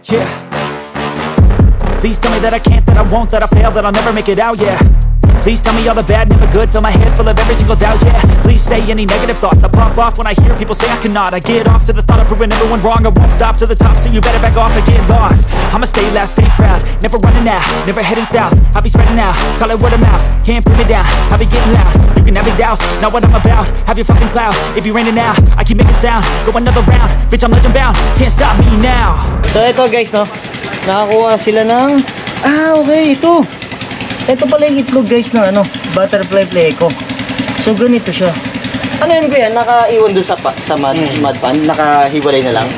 Yeah. Please tell me that I can't, that I won't, that I fail, that I'll never make it out, yeah. Please tell me all the bad, never good, fill my head full of every single doubt, yeah. Please say any negative thoughts, I pop off when I hear people say I cannot. I get off to the thought of proving everyone wrong, I won't stop to the top, so you better back off and get lost. I'ma stay loud, stay proud, never running out, never heading south. I'll be spreading out, call it word of mouth, can't put me down, I'll be getting loud. You can have your doubts, not what I'm about, have your fucking clout. It be raining now, I keep making sound, go another round, bitch I'm legend bound, can't stop me now. So ito guys, no, nakakuha sila ng okay, ito pala yung itlog guys ng ano, butterfly pleco. So ganito siya. Ano yun kuya? Nakaiwan doon sa mud pan? Nakahiwalay na lang?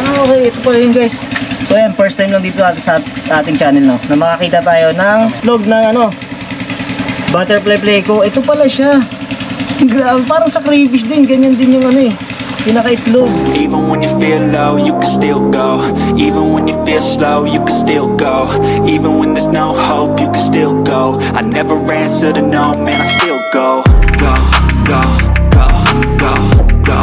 Okay, ito pala yun guys. So yan, first time lang dito sa ating channel, no, na makakita tayo ng itlog ng ano, butterfly pleco. Ito pala siya. Grabe, parang sa crayfish din, ganyan din yung ano eh, pinaka-itlog. Even when you feel low, you can still go. Even when you feel slow, you can still go. Even when there's no hope, you can still go. I never answer to no, man, I still go. Go, go, go, go, go.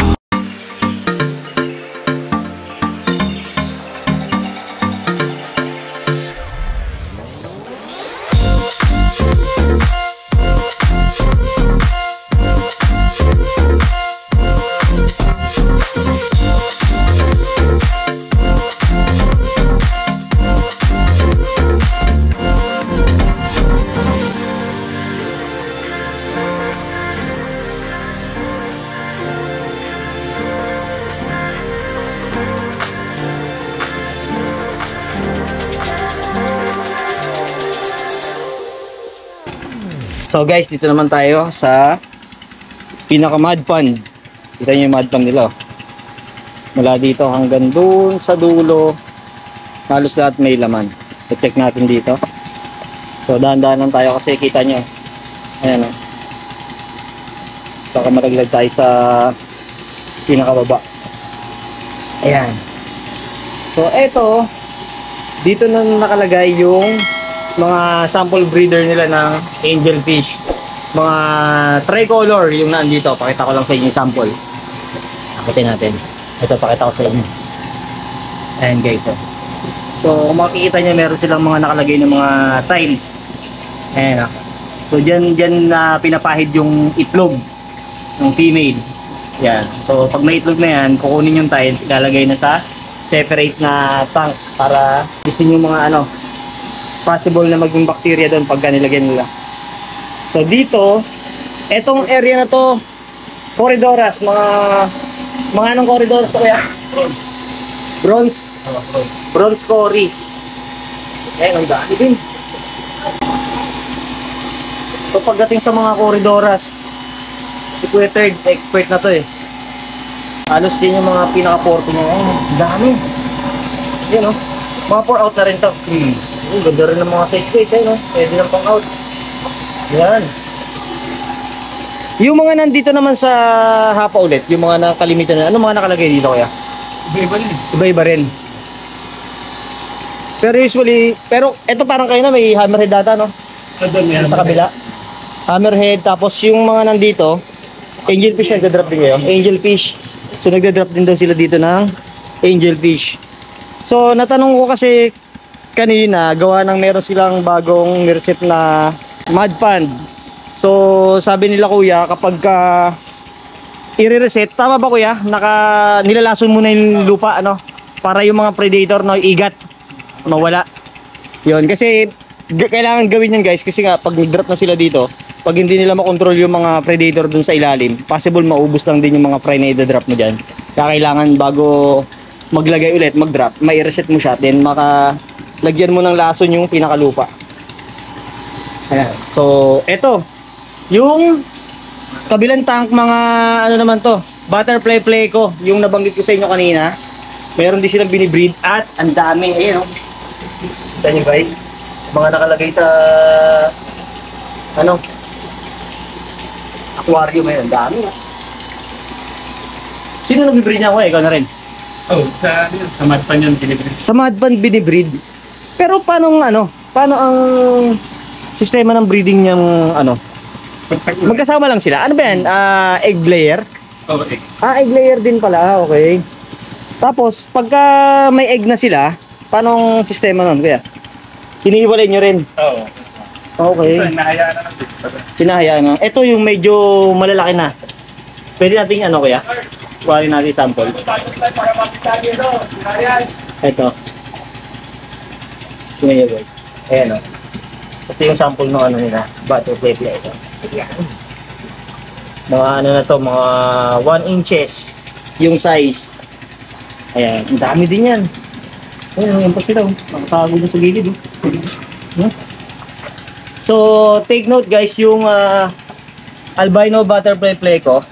So guys, dito naman tayo sa pinaka mud pond. Kita niyo yung mud pond nila. Mula dito hanggang doon sa dulo, halos lahat may laman. So check natin dito. So dahan-dahan lang tayo kasi kita niyo. Ayan o. Baka malaglag tayo sa pinakababa. Ayan. So eto, dito na nakalagay yung mga sample breeder nila ng angelfish, mga tricolor yung nandito. Pakita ko lang sa inyo yung sample. Akitin natin. Ito, pakita ko sa inyo. Ayan guys, oh. So kung makikita nyo, meron silang mga nakalagay ng mga tiles. Ayan, oh. So dyan na pinapahid yung itlog ng female. Yan. So pag may itlog na yan, kukunin yung tiles, ilalagay na sa separate na tank para isin yung mga ano, possible na maging bacteria doon pagka nilagyan nila. So dito, etong area na to, Corydoras, mga anong Corydoras to kaya? Bronze. Bronze Cory. Ang dami din. So pagdating sa mga Corydoras, si Kuya Third, expert na to eh. Halos din yung mga pinaka-porto niya. Dami. Yan o. Mga pour out na rin to. Ganda rin ng mga size guys, eh, no? Pwede ng pang out. Yan. Yung mga nandito naman sa hapa ulit, yung mga nakalimitan na, ano mga nakalagay dito kaya? Iba-iba rin. Iba-iba rin. Pero usually, pero ito parang kayo na may hammerhead data, no? Sa kabila. Hammerhead, tapos yung mga nandito, angelfish, nagda-drop din kayo. Angelfish. So nagda-drop din daw sila dito ng angelfish. So natanong ko kasi kanina, gawa ng meron silang bagong recipe na mud pond. So sabi nila kuya, kapag i-reset, tama ba kuya? Nilalason muna yung lupa, ano? Para yung mga predator na igat, mawala. Yun, kasi kailangan gawin yan guys. Kasi nga, pag nag-drop na sila dito, pag hindi nila makontrol yung mga predator dun sa ilalim, possible maubos lang din yung mga fry na i-drop mo dyan. Kaya kailangan bago maglagay ulit, mag-drop, may i-reset mo siya, then lagyan mo ng lason yung pinakalupa. Ayan. So, eto. Yung kabilang tank, mga ano naman to, butterfly pleco, yung nabanggit ko sa inyo kanina. Meron din silang binibreed at ang dami. Ayan o. Kita nyo guys. Mga nakalagay sa ano, aquarium. Ayan, ang dami. Sino nabibreed niya ako? Ikaw na rin? Oh, sa mud pan yun binibreed. Sa mud pan binibreed. Pero paano ang sistema ng breeding niyang ano? Magkasama lang sila. Ano ba yan? Egg layer? Oh, egg. Egg layer din pala. Okay. Tapos, pagka may egg na sila, paanong sistema nun, kuya? Hinihiwalay nyo rin? Oo. Okay. So, nahayaan na lang din. Hinahayaan na. Ito yung medyo malalaki na. Pwede natin ano, kuya? Kuhanin natin sample. Ito. Tingnan nyo guys. Ayan o. Ito yung sample ng ano nila. Butterfly play ito. Mga ano na to, mga 1 inches yung size. Ayan, ang dami din yan. Ayan, yan pa sila. Nakatago na sa gilid. So, take note guys, yung albino butterfly play ko,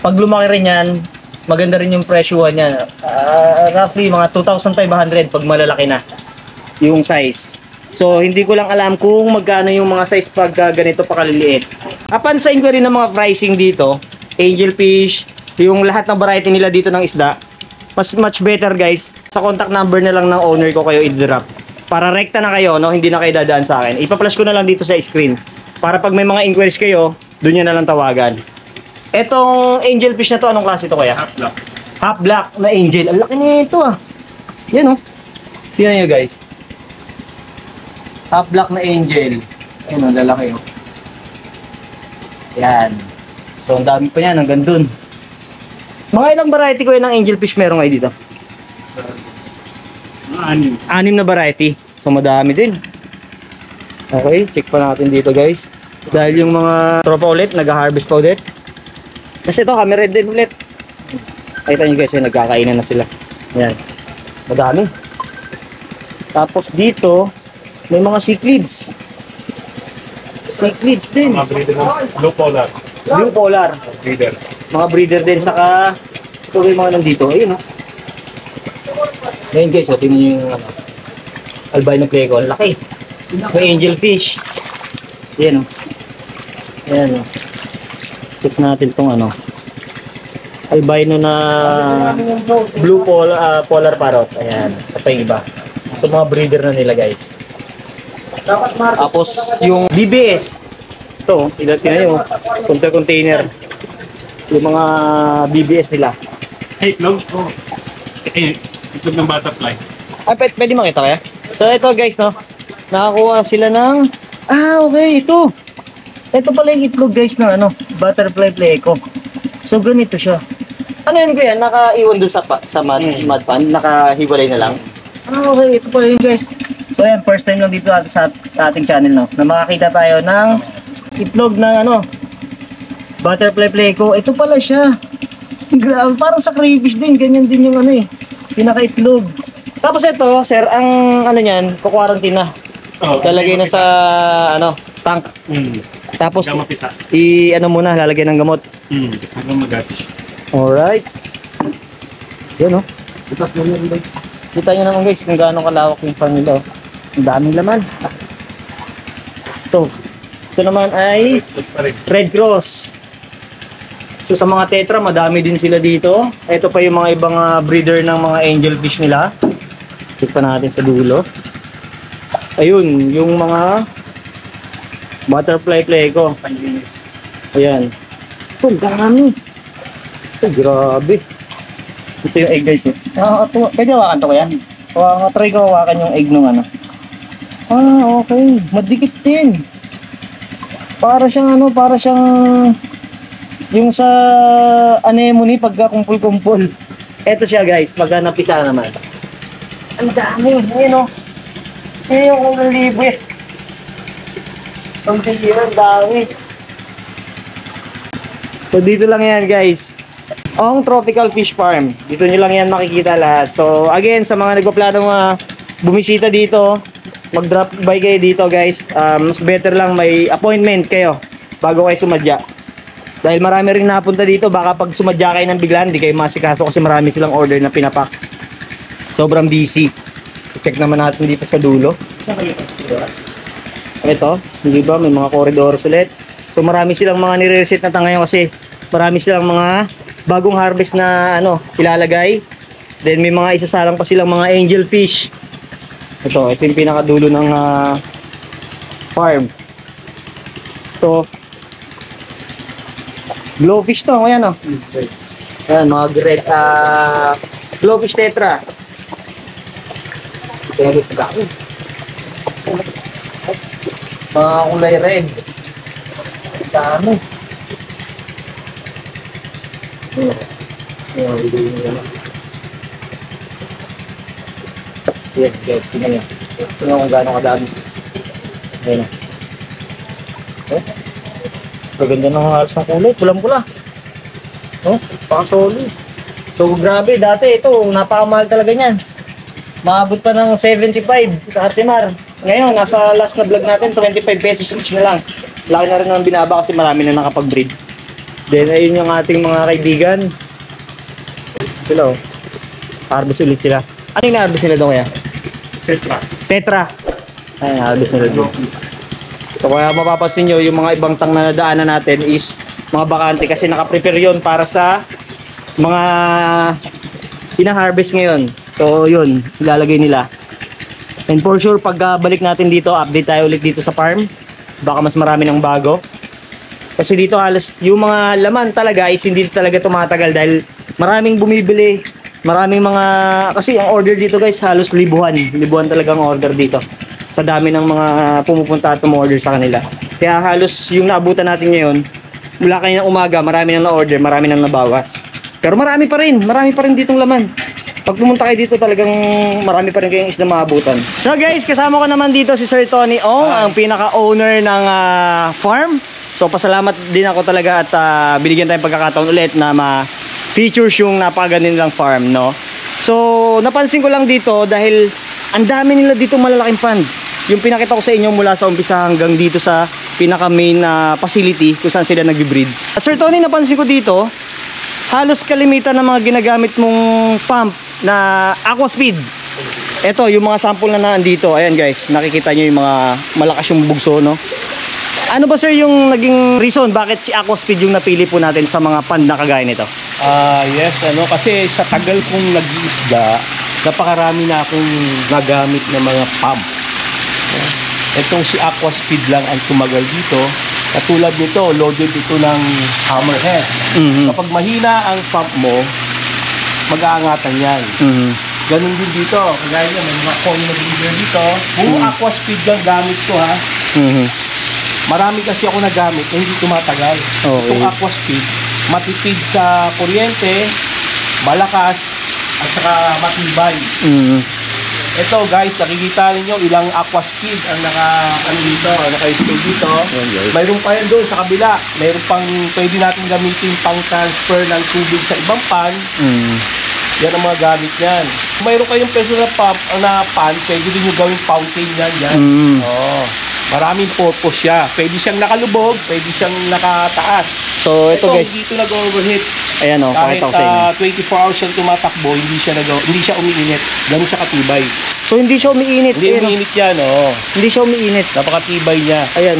pag lumaki rin yan, maganda rin yung presyuhan niya. Roughly mga 2,500 pag malalaki na yung size. So, hindi ko lang alam kung magkano yung mga size pag ganito pa kaliliit. Upon sa inquiry ng mga pricing dito, angelfish, yung lahat ng variety nila dito ng isda, much better guys, sa contact number na lang ng owner ko kayo i-drop. Para rekta na kayo, no? Hindi na kayo dadaan sa akin. Ipa-flash ko na lang dito sa screen. Para pag may mga inquiries kayo, doon nyo na lang tawagan. Etong angelfish na to, anong klase to kaya? Half black. Half black na angel. Ang laki niya ito ah. Yan oh. Tingnan nyo guys. Half black na angel. Ayun oh, lalaki oh. Yan. So, ang dami pa yan. Hanggang dun. Mga ilang variety ko yan ng angelfish meron ngayon dito? Anim. 6 na variety. So, madami din. Okay, check pa natin dito guys. Dahil yung mga tropa ulit, nag-harvest pa ulit. Kasi ito, kami red din ulit. Kita nyo guys, yung nagkakainan na sila. Yan. Madami. Tapos dito, may mga cichlids. Cichlids din. Mga breeder ng blue polar. Blue polar. Breeder. Mga breeder din. Saka, ito yung mga nandito. Ayun o. Ngayon guys, tingnan nyo yung albino pleco. Ang laki. May angelfish. Yan o. Ayan o. Check natin tong albino na blue polar parrot. Ayan. Ito pa yung iba. So mga breeder na nila guys. Tapos yung BBS. Ito, tingnan nyo. Container. Yung mga BBS nila. Hey, itlog. Itlog ng butterfly. Ay, pwede makita kaya? So ito guys, no. Nakakuha sila ng okay, ito. Ito pala yung itlog guys ng butterfly pleco. So ganito siya. Ano yun kuya? Nakaiwan doon sa mud pan? Nakahiwalay na lang? Okay, ito pala yun guys. So yan, first time lang dito sa ating channel, no, na makakita tayo ng itlog ng butterfly pleco. Ito pala siya. Grabe, parang sa crayfish din, ganyan din yung pinaka-itlog. Tapos ito, sir, ang niyan, kukuarantin na. Lalagay na sa tank. Tapos Gamapisa. muna, lalagyan ng gamot. Hanggang mag-hatch. Alright. Yan oh. Kita nyo naman guys kung gaano kalawak yung farm nila. Ang daming laman. Ito naman ay Red Cross. So sa mga tetra, madami din sila dito. Ito pa yung mga ibang breeder ng mga angelfish nila. Check pa natin sa dulo. Ayun, yung mga butterfly pleco. Ayan. Ito, dami. Ito, grabe. Ito yung egg guys. Pwede hawakan to kaya? Try ko hawakan yung egg nung okay. Madikit din. Para siyang yung sa anemone pagka kumpul-kumpul. Ito siya guys, pagka napisa naman. Ang dami. Ayun o. Ayun yung kung libre. Ang tira, ang dami. So dito lang yan guys. Ang Tropical Fish Farm. Dito nyo lang yan makikita lahat. So again, sa mga nagpaplanong bumisita dito, mag-drop by kayo dito guys. Mas better lang may appointment kayo bago kayo sumadya. Dahil marami rin napunta dito, baka pag sumadya kayo ng biglaan, hindi kayo masikaso kasi marami silang order na pinapak. Sobrang busy. Check naman natin dito sa dulo. Ito, hindi ba? May mga corridors ulit. So marami silang mga nire-reset na ngayon kasi marami silang mga bagong harvest na ilalagay. Then may mga isasalang pa silang mga angelfish. Ito yung pinakadulo ng farm. Ito, glowfish to, ayan o. Ayan, mga great glowfish tetra. Pero sa dami. Mga kulay red. Dami. Yan, guys, tingnan nyo. Tingnan kung gaano kadami. Ayan o. Oh. Kaganda ng halos ng kulay, pulang-pula. Oh, pakasoli. So grabe, dati ito, napakamahal talaga niyan. Maabot pa ng 75 sa Atimar. Ngayon, nasa last na vlog natin, 25 pesos each na lang. Laki na rin ng binaba kasi marami na nakapag-breed. Then, ayun yung ating mga kaibigan. Sila, oh. Harvest ulit sila. Ano yung na-harvest nila doon kaya? Tetra. Tetra. Ayun, harvest nila doon. So, kaya mapapansin nyo, yung mga ibang tang na nadaanan natin is mga bakante kasi nakaprepare yun para sa mga ina-harvest ngayon. So, yun, ilalagay nila. And for sure, pag balik natin dito, update tayo ulit dito sa farm. Baka mas marami ng bago. Kasi dito halos, yung mga laman talaga is hindi talaga tumatagal dahil maraming bumibili. Maraming mga, kasi ang order dito guys, halos libuhan. Libuhan talaga ang order dito. Sa dami ng mga pumupunta at umorder sa kanila. Kaya halos yung naabutan natin ngayon, mula kaninang umaga, marami nang na-order, marami nang nabawas. Pero marami pa rin ditong laman. Pag pumunta kayo dito talagang marami pa rin kayong isda maabutan. So guys, kasama ko naman dito si Sir Tony Ong, ang pinaka-owner ng farm. So pasalamat din ako talaga at binigyan tayong pagkakataon ulit na ma-features yung napakaganda nilang farm, no? So napansin ko lang dito dahil ang dami nila dito malalaking pond. Yung pinakita ko sa inyo mula sa umpisa hanggang dito sa pinaka-main facility kung saan sila nag-breed. Sir Tony, napansin ko dito, halos kalimitan ng mga ginagamit mong pump na Aquaspeed. Ito, yung mga sample na naandito. Ayan guys, nakikita nyo yung mga malakas yung bugso, no? Ano ba sir yung naging reason bakit si Aquaspeed yung napili po natin sa mga pond na kagaya nito? Yes, kasi sa tagal kong nag-iisda, napakarami na akong nagamit ng mga pump. Itong si Aquaspeed lang ang tumagal dito. Katulad nito, loaded ito ng hammerhead. Kapag mahina ang pump mo, mag-aangatan yan. Ganun din dito. Kagaya nyo, may mga coin na breeder dito. Puro Aquaspeed lang gamit ko ha. Marami kasi ako nagamit na hindi tumatagal. Itong Aquaspeed, matipid sa kuryente, malakas, at saka matibay. Ito guys, nakikita niyo ilang Aquaspeed ang naka-install dito. Mayroon pa yan doon sa kabila. Mayroon pang pwede natin gamitin pang transfer ng tubig sa ibang pan. Yan ang mga gamit yan. Kung mayroon kayong personal pan, pwede din nyo gawing fountain yan. Maraming purpose siya. Pwede siyang nakalubog, pwede siyang nakataas. So ito guys, dito nag-overheat. Ayan o, pakita ko sa inyo. 24 hours siyang tumatakbo, hindi siya umiinit. Ganun siya katibay. So hindi siya umiinit. Hindi umiinit yan, Hindi siya umiinit. Napakatibay niya. Ayan.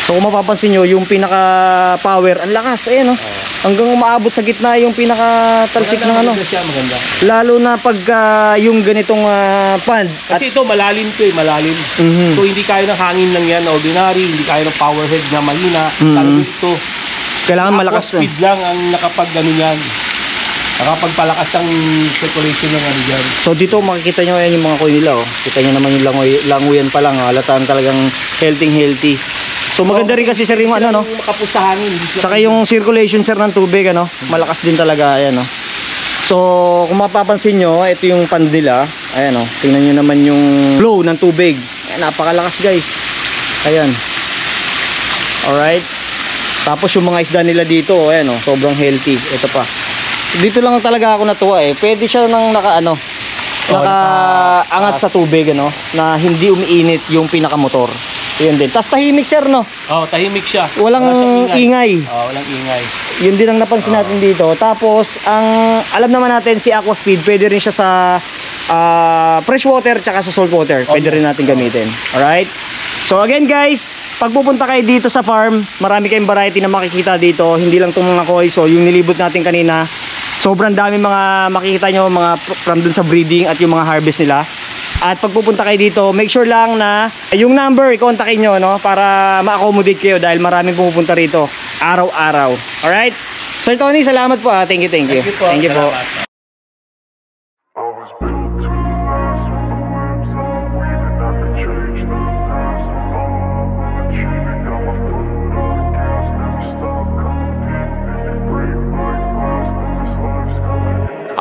So kung mapapansin nyo, yung pinaka-power, ang lakas. Ayan o. Hanggang umaabot sa gitna yung pinaka-talsik ng ano. Maganda. Lalo na pag yung ganitong pond. Kasi ito malalim to malalim. So hindi kaya ng hangin lang yan na ordinary, hindi kaya ng power head na mahina. Talagang ito. Kailangan malakas na. Speed lang ang nakapag-ano yan. Nakapagpalakas ang circulation ng ano dyan. So dito makikita nyo ayan yung mga koy nila. Kita nyo naman yung languyan pa lang. Halataan talagang healthy. So maganda rin kasi sir yung ano, no? Makapos sa hangin. Saka yung circulation sir ng tubig, ano? Malakas din talaga, ayan, no? So kung mapapansin nyo, ito yung pond nila. Ayan, no? Tingnan nyo naman yung flow ng tubig. Ayan, napakalakas guys. Ayan. Alright. Tapos yung mga isda nila dito, ayan, no? Sobrang healthy. Ito pa. Dito lang talaga ako natuwa eh. Pwede siya nang nakaangat sa tubig, ano? Na hindi umiinit yung pinakamotor. Yun din. Tapos tahimik sir, no? Tahimik siya. Walang ingay. Walang ingay. Yun din ang napansin natin dito. Tapos, alam naman natin si Aquaspeed, pwede rin siya sa freshwater tsaka sa saltwater. Pwede rin natin gamitin. Alright? So again guys, pag pupunta kayo dito sa farm, marami kayong variety na makikita dito. Hindi lang itong mga koi. So yung nilibot natin kanina, sobrang dami mga makikita nyo mga from dun sa breeding at yung mga harvest nila. At pag pupunta kayo dito, make sure lang na yung number i-kontakin nyo, no? Para ma-accommodate kayo dahil maraming pumupunta rito araw-araw. Alright? Sir Tony, salamat po. Thank you. Thank you po. Thank you po. Salamat. I was built to last when the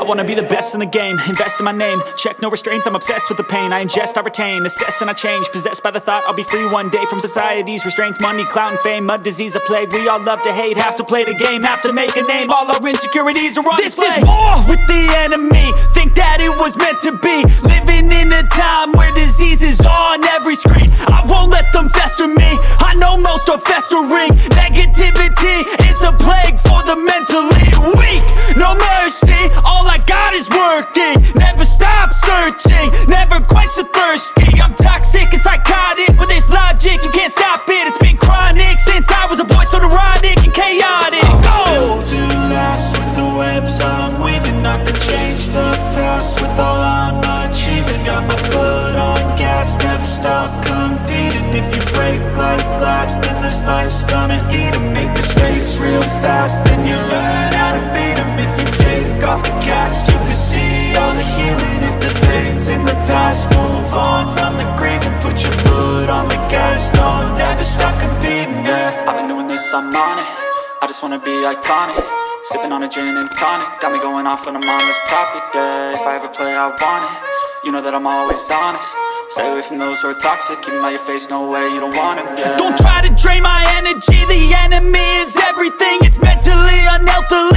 I wanna be the best in the game, invest in my name. Check no restraints, I'm obsessed with the pain. I ingest, I retain, assess and I change. Possessed by the thought I'll be free one day from society's restraints. Money, clout and fame, a disease, a plague. We all love to hate, have to play the game, have to make a name. All our insecurities are on display. This is war with the enemy, think that it was meant to be. Living in a time where disease is on every screen. I won't let them fester me, I know most are festering. Negativity is a plague for the mentally weak. No mercy, all I got is working. Never stop searching, never quench the thirsty. I'm toxic and psychotic, with this logic you can't stop it. It's been chronic since I was a boy, so neurotic and chaotic. Built to last with the webs I'm weaving. I could change the past with all I'm achieving. Got my foot on gas, never stop competing. If you break like glass, then this life's gonna eat 'em. Make mistakes real fast, then you learn how to beat 'em. If you take off the cast, you can see all the healing. If the pain's in the past, move on from the grave and put your foot on the gas. No, never stop competing, yeah. I've been doing this, I'm on it. I just wanna be iconic. Sipping on a gin and tonic, got me going off when I'm on this topic, yeah. If I ever play, I want it. You know that I'm always honest. Stay away from those who are toxic. Keep them out your face, no way, you don't want it, yeah. Don't try to drain my energy. The enemy is everything. It's mentally, unhealthily